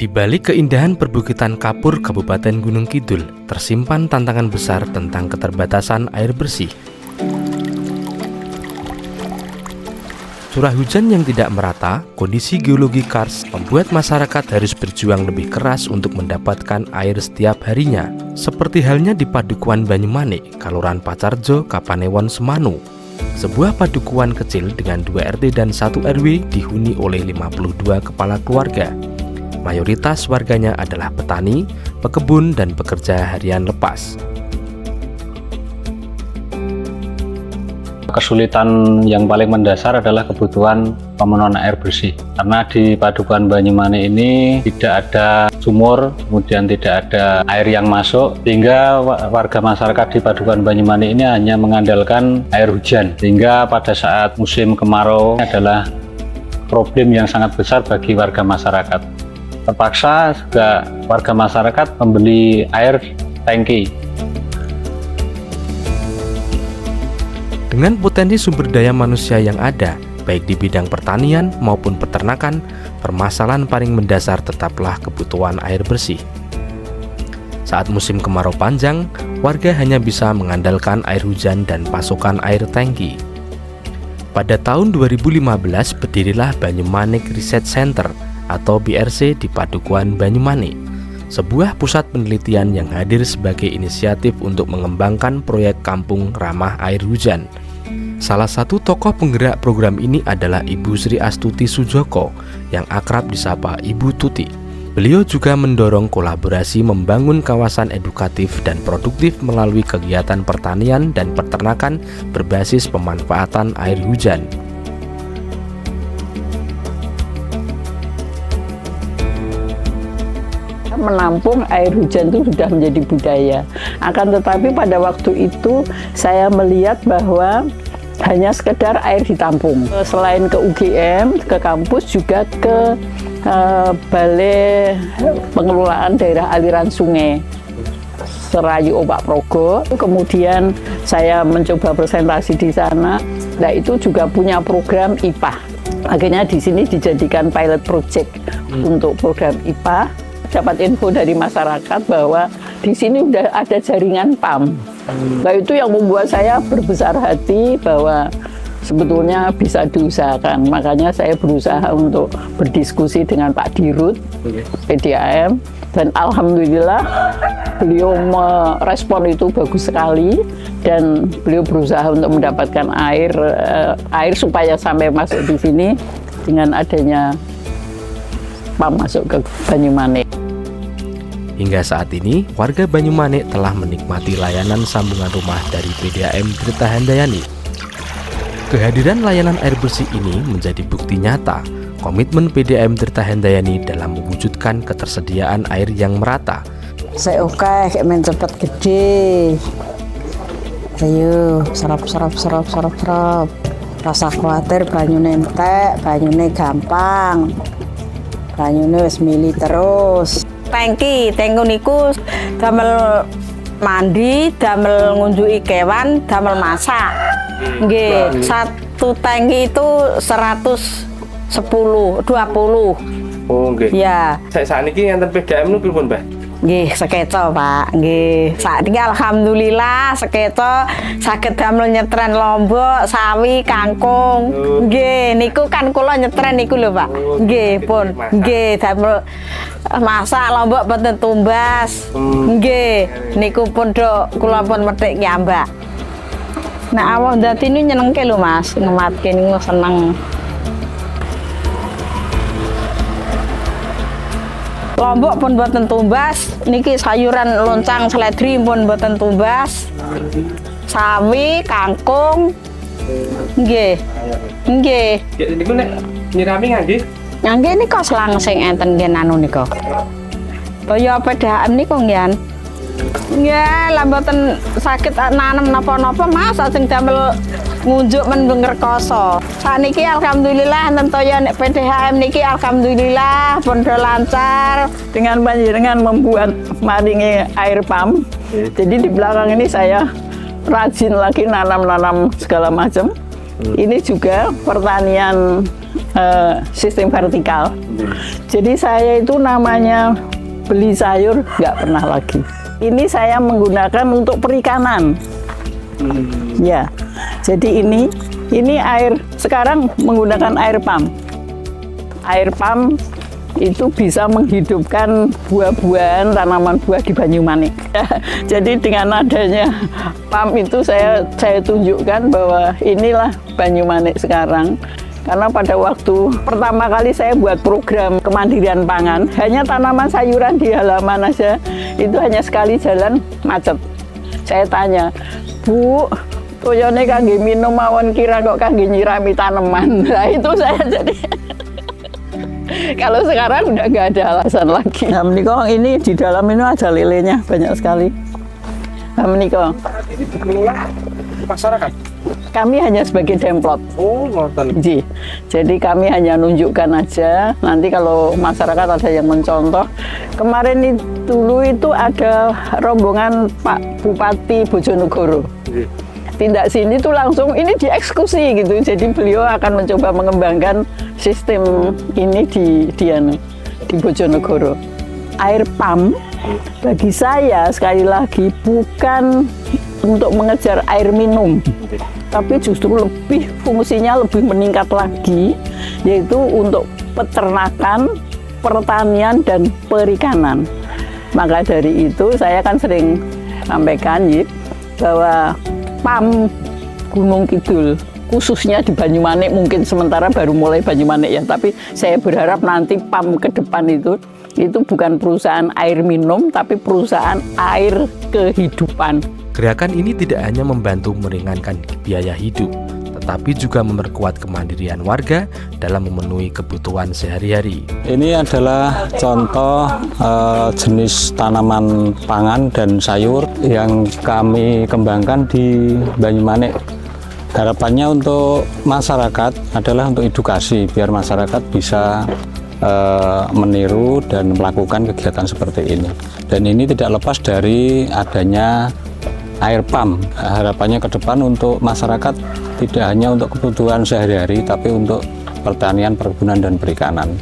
Di balik keindahan perbukitan Kapur, Kabupaten Gunung Kidul, tersimpan tantangan besar tentang keterbatasan air bersih. Curah hujan yang tidak merata, kondisi geologi karst membuat masyarakat harus berjuang lebih keras untuk mendapatkan air setiap harinya. Seperti halnya di Padukuhan Banyumanik, Kelurahan Pacarjo, Kapanewon, Semanu. Sebuah padukuhan kecil dengan 2 RT dan 1 RW dihuni oleh 52 kepala keluarga. Mayoritas warganya adalah petani, pekebun, dan pekerja harian lepas. Kesulitan yang paling mendasar adalah kebutuhan pemenuhan air bersih. Karena di Padukuhan Banyumanik ini tidak ada sumur, kemudian tidak ada air yang masuk, sehingga warga masyarakat di Padukuhan Banyumanik ini hanya mengandalkan air hujan. Sehingga pada saat musim kemarau adalah problem yang sangat besar bagi warga masyarakat. Terpaksa juga warga masyarakat membeli air tangki. Dengan potensi sumber daya manusia yang ada, baik di bidang pertanian maupun peternakan, permasalahan paling mendasar tetaplah kebutuhan air bersih. Saat musim kemarau panjang, warga hanya bisa mengandalkan air hujan dan pasokan air tangki. Pada tahun 2015 berdirilah Banyumanik Research Center atau BRC di Padukuhan Banyumanik, sebuah pusat penelitian yang hadir sebagai inisiatif untuk mengembangkan proyek kampung ramah air hujan. Salah satu tokoh penggerak program ini adalah Ibu Sri Astuti Sujoko yang akrab disapa Ibu Tuti. Beliau juga mendorong kolaborasi membangun kawasan edukatif dan produktif melalui kegiatan pertanian dan peternakan berbasis pemanfaatan air hujan. Menampung air hujan itu sudah menjadi budaya. Akan tetapi pada waktu itu saya melihat bahwa hanya sekedar air ditampung. Selain ke UGM, ke kampus juga ke Balai Pengelolaan Daerah Aliran Sungai Serayu Opak Progo. Kemudian saya mencoba presentasi di sana. Nah, itu juga punya program IPA. Akhirnya di sini dijadikan pilot project untuk program IPA. Dapat info dari masyarakat bahwa di sini udah ada jaringan PAM. Nah, itu yang membuat saya berbesar hati bahwa sebetulnya bisa diusahakan. Makanya saya berusaha untuk berdiskusi dengan Pak Dirut, PDAM, dan alhamdulillah beliau merespon itu bagus sekali dan beliau berusaha untuk mendapatkan air supaya sampai masuk di sini dengan adanya PAM masuk ke Banyumanik. Hingga saat ini, warga Banyumanik telah menikmati layanan sambungan rumah dari PDAM Tirta Handayani. Kehadiran layanan air bersih ini menjadi bukti nyata komitmen PDAM Tirta Handayani dalam mewujudkan ketersediaan air yang merata. Saya oke, kayak main cepet gede. Ayo, serap. Rasa khawatir banyune entek, banyune gampang. Banyune wis mili terus. Tangki niku damel mandi, damel ngunjuki kewan, damel masak. Nggih, satu tangki itu 110, 20. Oh, nggih. Ya. Saat ini enten PDAM niku pripun, Mbah? Nggih, sekeco, Pak. Nggih. Saiki alhamdulillah sekeco saged damel nyetren lombok, sawi, kangkung. Nggih, niku kan kula nyetren niku lho, Pak. Nggih, pun. Nggih, damel masak lombok boten tumbas. Nggih, niku pun do kula pun methik nyambak. Nah, awak dadi niku nyenengke lho, Mas. Ngematke niku seneng. Lombok pun boten tumbas, niki sayuran loncang seledri pun boten tumbas. Sawi, kangkung. Nggih. Nggih. Niku nek nyirami nggih? Nggih nika selang sing enten nggih anu nika. Kaya PDAM niku nggih. Nggih, lah mboten saged nanem napa-napa Mas, sing damel ngunjuk men ngrekoso. Sakniki alhamdulillah enten toya nek PDAM niki alhamdulillah pun lancar. Dengan panjenengan membuat maringi air PAM. Jadi di belakang ini saya rajin lagi nanam-nanam segala macam. Ini juga pertanian sistem vertikal. Jadi saya itu namanya beli sayur nggak pernah lagi. Ini saya menggunakan untuk perikanan. Ya, jadi ini air sekarang menggunakan air pump. Air pump itu bisa menghidupkan buah-buahan, tanaman buah di Banyumanik. Jadi dengan adanya pump itu saya tunjukkan bahwa inilah Banyumanik sekarang. Karena pada waktu pertama kali saya buat program kemandirian pangan, hanya tanaman sayuran di halaman aja, itu hanya sekali jalan macet. Saya tanya, Bu, toyone kangge minum mawon kira kok kangge nyirami tanaman. Nah itu saya jadi kalau sekarang udah nggak ada alasan lagi. Nah, menikah ini di dalam ini ada lelenya banyak sekali. Nah, menikah. Ini dikelola masyarakat. Kami hanya sebagai demplot. Oh, ngoten. Jadi kami hanya nunjukkan aja. Nanti kalau masyarakat ada yang mencontoh. Kemarin dulu itu ada rombongan Pak Bupati Bojonegoro. Tindak sini tuh langsung ini dieksekusi gitu. Jadi beliau akan mencoba mengembangkan sistem ini di Bojonegoro. Air pump bagi saya sekali lagi bukan untuk mengejar air minum, tapi justru fungsinya lebih meningkat lagi, yaitu untuk peternakan, pertanian dan perikanan. Maka dari itu saya kan sering sampaikan bahwa PAM Gunung Kidul khususnya di Banyumanik, mungkin sementara baru mulai Banyumanik ya, tapi saya berharap nanti PAM ke depan itu bukan perusahaan air minum, tapi perusahaan air kehidupan. Gerakan ini tidak hanya membantu meringankan biaya hidup, tetapi juga memperkuat kemandirian warga dalam memenuhi kebutuhan sehari-hari. Ini adalah contoh jenis tanaman pangan dan sayur yang kami kembangkan di Banyumanik. Harapannya untuk masyarakat adalah untuk edukasi, biar masyarakat bisa meniru dan melakukan kegiatan seperti ini. Dan ini tidak lepas dari adanya air pump. Harapannya ke depan untuk masyarakat tidak hanya untuk kebutuhan sehari-hari, tapi untuk pertanian, perkebunan, dan perikanan.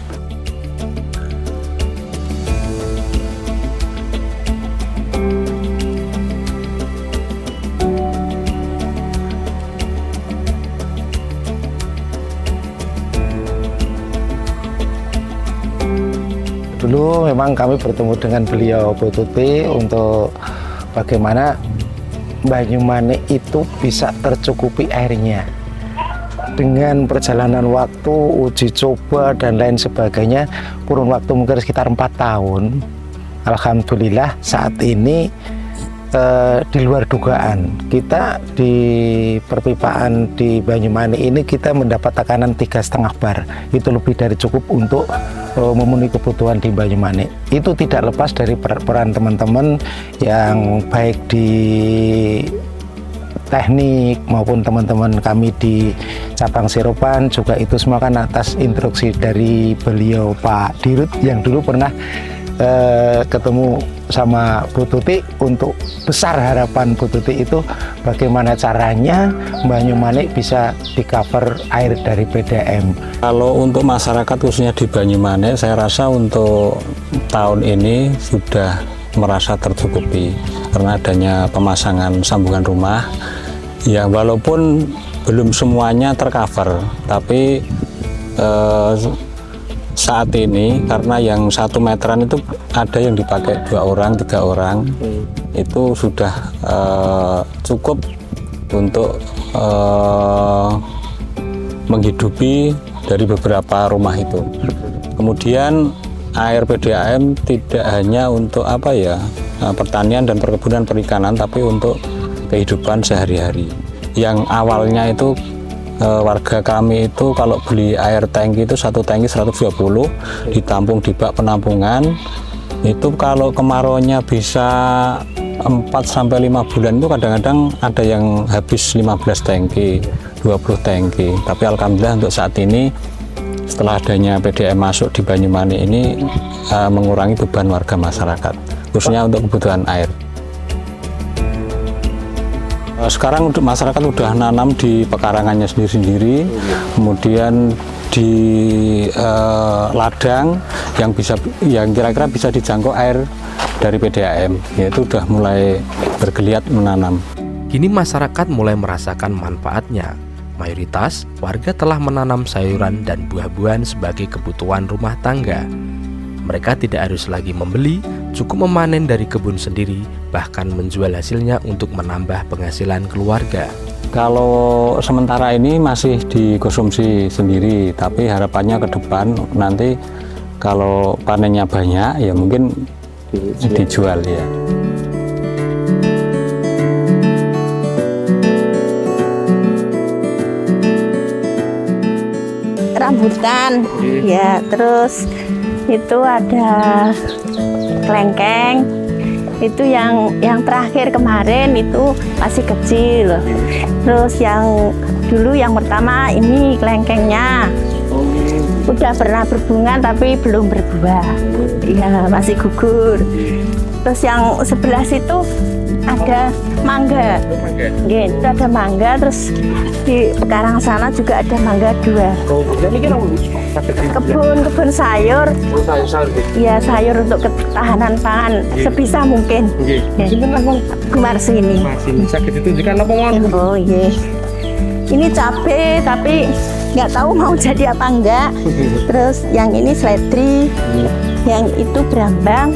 Dulu memang kami bertemu dengan beliau Bu Tuti untuk bagaimana Banyumanik itu bisa tercukupi airnya. Dengan perjalanan waktu, uji coba dan lain sebagainya, kurun waktu mungkin sekitar 4 tahun. Alhamdulillah saat ini di luar dugaan. Kita di perpipaan di Banyumanik ini kita mendapat tekanan 3,5 bar. Itu lebih dari cukup untuk memenuhi kebutuhan di Banyumanik. Itu tidak lepas dari peran teman-teman yang baik di teknik maupun teman-teman kami di cabang Seropan, juga itu semua kan atas instruksi dari beliau Pak Dirut yang dulu pernah ketemu sama Bu Tuti. Untuk besar harapan Bu Tuti itu bagaimana caranya Banyumanik bisa di cover air dari PDM. Kalau untuk masyarakat khususnya di Banyumanik, saya rasa untuk tahun ini sudah merasa tercukupi karena adanya pemasangan sambungan rumah. Ya walaupun belum semuanya tercover, tapi saat ini karena yang 1 meteran itu ada yang dipakai 2 orang, 3 orang, itu sudah cukup untuk menghidupi dari beberapa rumah itu. Kemudian air PDAM tidak hanya untuk pertanian dan perkebunan perikanan, tapi untuk kehidupan sehari-hari. Yang awalnya itu warga kami itu kalau beli air tangki itu 1 tangki 120 ditampung di bak penampungan. Itu kalau kemarauannya bisa 4-5 bulan itu kadang-kadang ada yang habis 15 tangki, 20 tangki. Tapi alhamdulillah untuk saat ini setelah adanya PDAM masuk di Banyumanik ini mengurangi beban warga masyarakat khususnya untuk kebutuhan air. Sekarang masyarakat udah nanam di pekarangannya sendiri-sendiri, kemudian di ladang yang kira-kira bisa dijangkau air dari PDAM, yaitu udah mulai bergeliat menanam. Kini masyarakat mulai merasakan manfaatnya. Mayoritas warga telah menanam sayuran dan buah-buahan sebagai kebutuhan rumah tangga. Mereka tidak harus lagi membeli, cukup memanen dari kebun sendiri, bahkan menjual hasilnya untuk menambah penghasilan keluarga. Kalau sementara ini masih dikonsumsi sendiri, tapi harapannya ke depan nanti kalau panennya banyak ya mungkin dijual ya. Rambutan, ya, terus itu ada kelengkeng. Itu yang terakhir kemarin itu masih kecil. Terus yang dulu yang pertama ini kelengkengnya udah pernah berbunga tapi belum berbuah, ya masih gugur. Terus yang sebelah situ ada mangga, itu ada mangga. Terus di pekarang sana juga ada mangga 2. Kebun sayur, ya sayur untuk ketahanan pangan sebisa mungkin. Gemar sini. Sakit ditunjukkan apa mau? Oh iya. Ini cabai tapi nggak tahu mau jadi apa enggak. Terus yang ini seledri, yang itu berambang.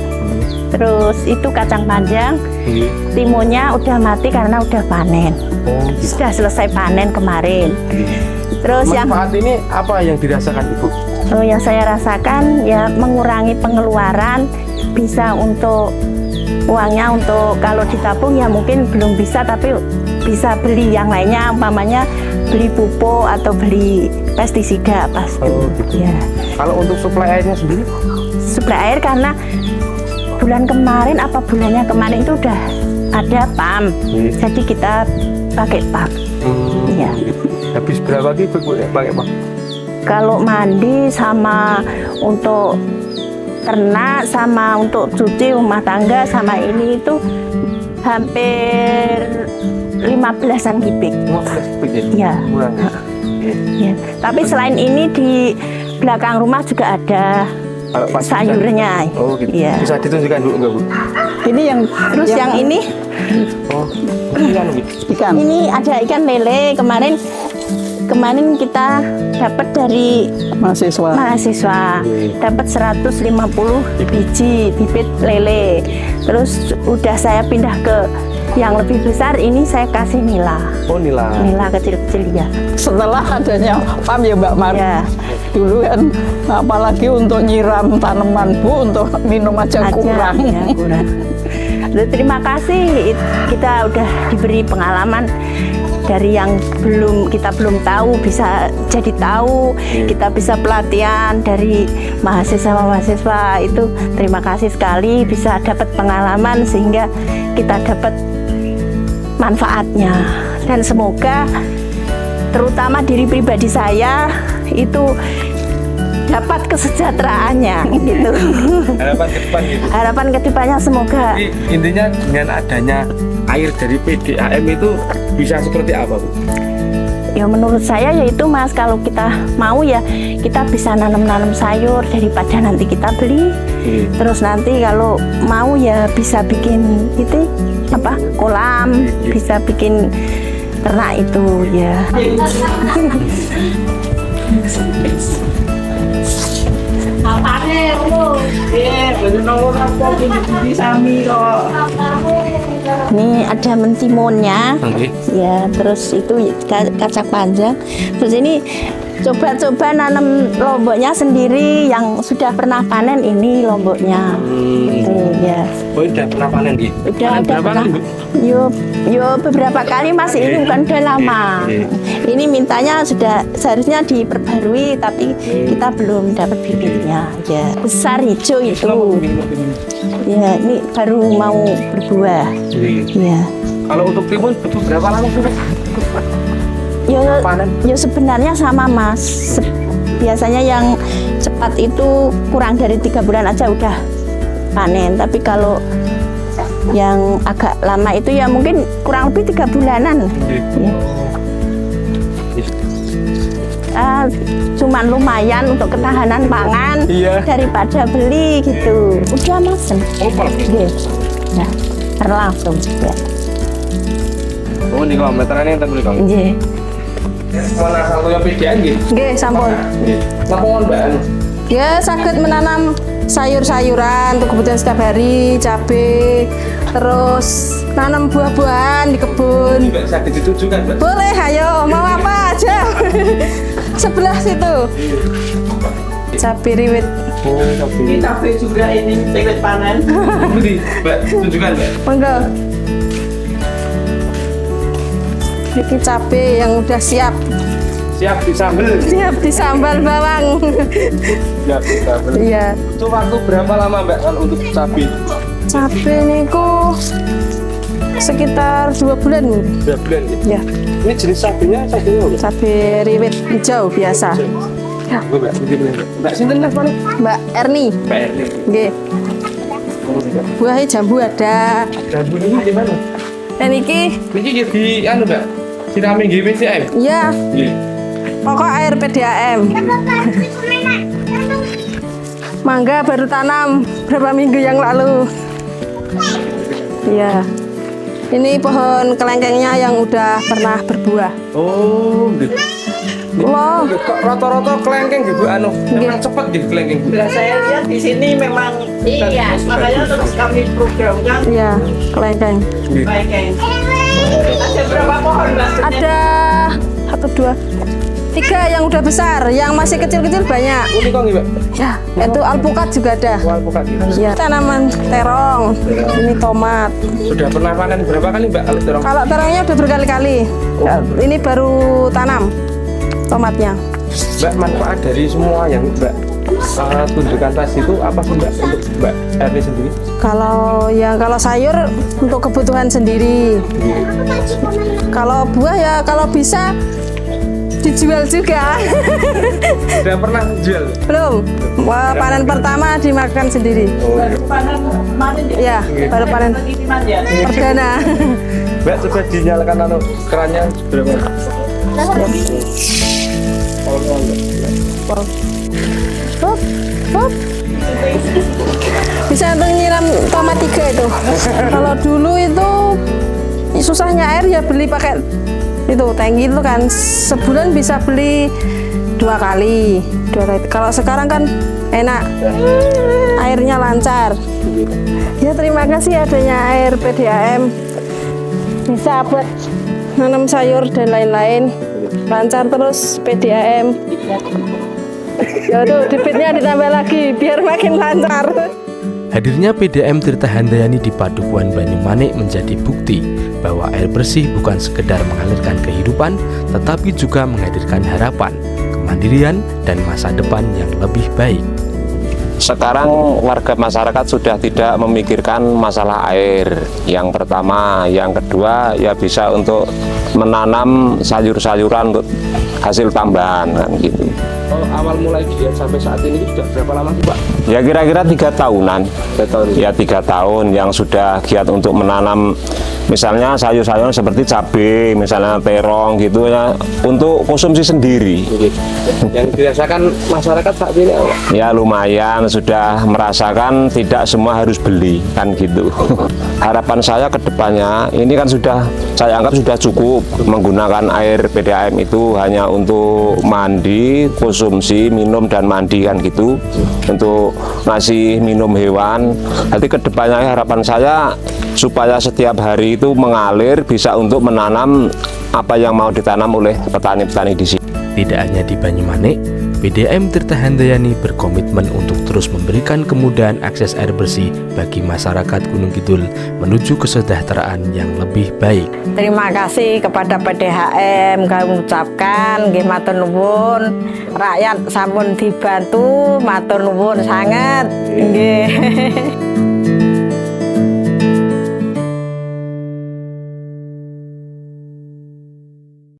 Terus itu kacang panjang, timunnya udah mati karena udah panen. Sudah selesai panen kemarin. Terus Manfaat ini apa yang dirasakan Ibu? Oh, yang saya rasakan ya mengurangi pengeluaran, bisa untuk uangnya untuk kalau ditabung ya mungkin belum bisa, tapi bisa beli yang lainnya, umpamanya beli pupuk atau beli pestisida pasti. Oh, gitu. Ya. Kalau untuk suplai airnya sendiri? Suplai air karena bulan kemarin apa bulannya kemarin itu udah ada PAM, jadi kita pakai PAM. Iya. Habis berapa gitu Bu pakai PAM? Kalau mandi sama untuk ternak sama untuk cuci rumah tangga sama ini itu hampir 15-an kubik. 15 kubik ya? Ya. Ya. Tapi selain ini di belakang rumah juga ada sayurnya. Oh gitu. Ya. Bisa ditunjukkan dulu nggak Bu? Ini yang Terus yang ini Oh, ikan. ini ada ikan lele. Kemarin kita dapat dari mahasiswa dapat 150 biji bibit lele. Terus udah saya pindah ke yang lebih besar, ini saya kasih nila. Oh nila. Nila kecil-kecil ya. Setelah adanya PAM ya Mbak Mar. Ya. Dulu kan apalagi untuk nyiram tanaman Bu, untuk minum aja kurang. Ya, kurang. Lalu, terima kasih kita udah diberi pengalaman dari yang kita belum tahu bisa jadi tahu, kita bisa pelatihan dari mahasiswa itu. Terima kasih sekali bisa dapat pengalaman sehingga kita dapat manfaatnya, dan semoga terutama diri pribadi saya itu dapat kesejahteraannya gitu. Harapan ke depan gitu. Harapan kedepannya semoga. Jadi intinya dengan adanya air dari PDAM itu bisa seperti apa Bu? Ya menurut saya yaitu Mas, kalau kita mau ya kita bisa nanam sayur daripada nanti kita beli. Terus nanti kalau mau ya bisa bikin itu apa kolam, bisa bikin ternak itu ya. Ini ada mentimunnya, ya. Terus itu kacang panjang. Terus ini coba-coba nanam lomboknya sendiri yang sudah pernah panen, ini lomboknya. Gitu, ya. Oh udah pernah panen gitu? Udah pernah. Yo beberapa kali Mas, ini bukan udah lama. Ini mintanya sudah seharusnya diperbarui tapi kita belum dapat bibitnya. Ya besar hijau itu. Ya ini baru mau berbuah. Ya. Kalau untuk timun butuh berapa lama Bu? Ya sebenarnya sama Mas. Biasanya yang cepat itu kurang dari 3 bulan aja udah panen. Tapi kalau Yang agak lama itu ya mungkin kurang lebih 3 bulanan. Cuman lumayan untuk ketahanan pangan daripada beli gitu. Udah Mas. Nah, langsung ya. Oh, di kilometeran yang tadi kamu. Nggih. Mana satu yang PDAM gitu? Nggih, sampun. Lapangan Mbak. Ya, saged menanam sayur-sayuran untuk kebutuhan setiap hari, cabai, terus nanam buah-buahan di kebun. Mbak sakit dituju kan, Mbak? Boleh, ayo, mau apa aja. Sebelah situ. Cabai riwit. Oh, Ini cabai juga ini telet panen. Budi, Mbak, tunjukkan, Mbak. Monggo. Ini cabai yang udah siap. Siap disambel. Siap disambal bawang. Siap disambel. Iya. Itu waktu berapa lama, Mbak, kan untuk cabai? Cabai niku sekitar 2 bulan. 2 bulan gitu. Ya, Ini jenis cabainya apa? cabai riwit hijau biasa. Ya. Mbak, Mbak sinten Mas paling? Mbak Erni. Mbak Erni. Nggih. Buahnya jambu ada. Jambu ini gimana? Dan iki Ini di anu, Mbak. Sirami nggih PDAM. ya Nggih. pokok air PDAM. Mangga baru tanam berapa minggu yang lalu. Iya. Ini pohon kelengkengnya yang udah pernah berbuah. Oh, gitu. Loh, Kok rata-rata kelengkeng gitu anu. Memang cepet gitu kelengkeng. Nah, saya lihat di sini memang iya, makanya terus kami programkan iya, kelengkeng. kelengkeng. Ada berapa pohon Mbak? Ada 1, 2, 3 yang udah besar, yang masih kecil-kecil banyak. Ini kok nggih, Mbak? Ya, itu alpukat juga ada. Wal bukan. Ya, tanaman terong. Ini tomat. Sudah pernah panen berapa kali, Mbak? Kalau terong? Kalau terongnya udah berkali-kali. Ya, ini baru tanam tomatnya. Mbak, manfaat dari semua yang Mbak tunjukkan tadi itu apa sih, Mbak, untuk Mbak Erni sendiri? Kalau sayur untuk kebutuhan sendiri. Kalau buah ya kalau bisa dijual juga. Sudah pernah jual? Belum. Wah, panen pertama dimakan sendiri. Baru panen kemarin ya? Ya, baru panen Pengiriman ya? perdana. Mbak, coba dinyalakan anu kerannya berapa? Hop, hop. Bisa untuk nyiram tomat 3 itu. Kalau dulu itu susahnya air ya beli pakai itu tangki itu kan sebulan bisa beli 2 kali. Kalau sekarang kan enak, airnya lancar. Ya terima kasih adanya air PDAM, bisa buat nanam sayur dan lain-lain, lancar terus PDAM. Yaudah, debitnya ditambah lagi biar makin lancar. Hadirnya PDAM Tirta Handayani di Padukuhan Banyumanik menjadi bukti bahwa air bersih bukan sekedar mengalirkan kehidupan, tetapi juga menghadirkan harapan, kemandirian, dan masa depan yang lebih baik. Sekarang warga masyarakat sudah tidak memikirkan masalah air. Yang pertama, yang kedua ya bisa untuk menanam sayur-sayuran untuk hasil tambahan kan gitu. Oh, awal mulai giat sampai saat ini sudah berapa lama sih, Pak? Ya kira-kira 3 tahunan. Ya 3 tahun yang sudah giat untuk menanam misalnya sayur-sayuran seperti cabai, misalnya terong gitu ya untuk konsumsi sendiri. Yang dirasakan masyarakat saat ini apa? Ya lumayan sudah merasakan tidak semua harus beli kan gitu. Harapan saya ke depannya ini kan sudah saya anggap sudah cukup menggunakan air PDAM itu hanya untuk mandi, konsumsi, minum dan mandi kan gitu. Untuk ngasih minum hewan. Nanti ke depannya harapan saya supaya setiap hari itu mengalir bisa untuk menanam apa yang mau ditanam oleh petani-petani di sini. Tidak hanya di Banyumanik, PDAM Tirta Handayani berkomitmen untuk terus memberikan kemudahan akses air bersih bagi masyarakat Gunung Kidul menuju kesejahteraan yang lebih baik. Terima kasih kepada PDAM, kami ucapkan nggih matur nuwun. Rakyat sampun dibantu, matur nuwun sangat. Nggih.